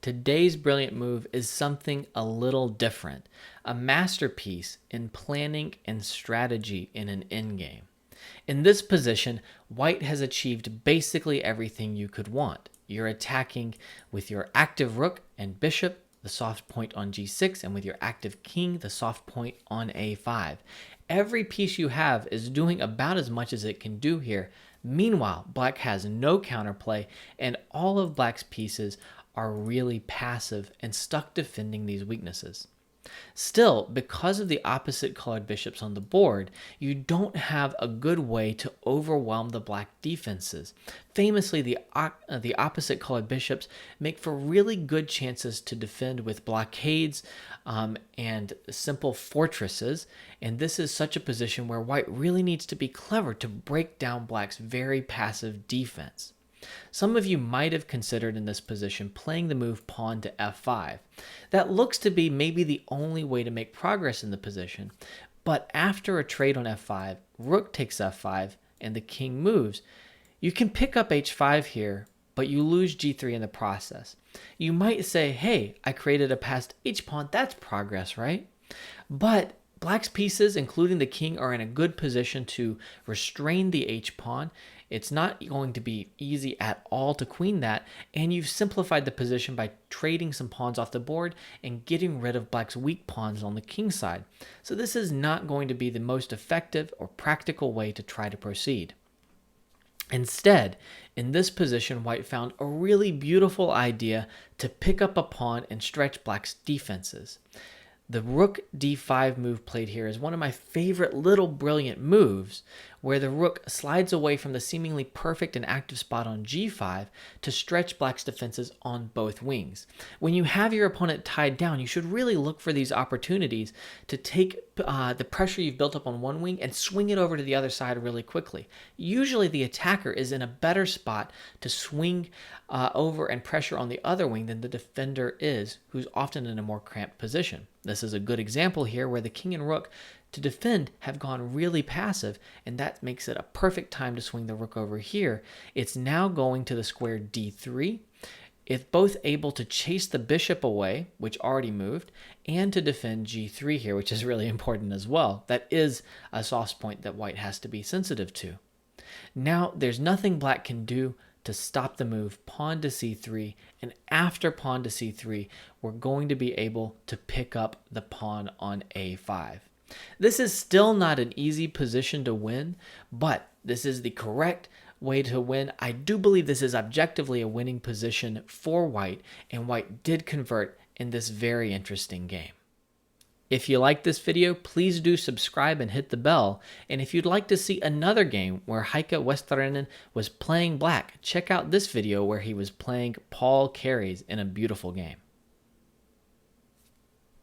today's brilliant move is something a little different, a masterpiece in planning and strategy in an endgame. In this position, white has achieved basically everything you could want. You're attacking with your active rook and bishop, the soft point on g6, and with your active king, the soft point on a5. Every piece you have is doing about as much as it can do here. Meanwhile, black has no counterplay, and all of black's pieces are really passive and stuck defending these weaknesses. Still, because of the opposite colored bishops on the board, you don't have a good way to overwhelm the black defenses. Famously, the opposite colored bishops make for really good chances to defend with blockades and simple fortresses, and this is such a position where white really needs to be clever to break down black's very passive defense. Some of you might have considered in this position playing the move pawn to f5. That looks to be maybe the only way to make progress in the position, but after a trade on f5, rook takes f5, and the king moves, you can pick up h5 here, but you lose g3 in the process. You might say, hey, I created a passed h-pawn, that's progress, right? But black's pieces, including the king, are in a good position to restrain the h-pawn. It's not going to be easy at all to queen that, and you've simplified the position by trading some pawns off the board and getting rid of black's weak pawns on the king side. So this is not going to be the most effective or practical way to try to proceed. Instead, in this position, white found a really beautiful idea to pick up a pawn and stretch black's defenses. The rook d5 move played here is one of my favorite little brilliant moves, where the rook slides away from the seemingly perfect and active spot on g5 to stretch black's defenses on both wings. When you have your opponent tied down, you should really look for these opportunities to take the pressure you've built up on one wing and swing it over to the other side really quickly. Usually the attacker is in a better spot to swing over and pressure on the other wing than the defender is, who's often in a more cramped position. This is a good example here where the king and rook to defend have gone really passive, and that makes it a perfect time to swing the rook over here. It's now going to the square d3. It's both able to chase the bishop away, which already moved, and to defend g3 here, which is really important as well. That is a soft point that white has to be sensitive to. Now, there's nothing black can do to stop the move pawn to c3, and after pawn to c3, we're going to be able to pick up the pawn on a5. This is still not an easy position to win, but this is the correct way to win. I do believe this is objectively a winning position for white, and white did convert in this very interesting game. If you like this video, please do subscribe and hit the bell. And if you'd like to see another game where Heike Westerinen was playing black, check out this video where he was playing Paul Carey's in a beautiful game.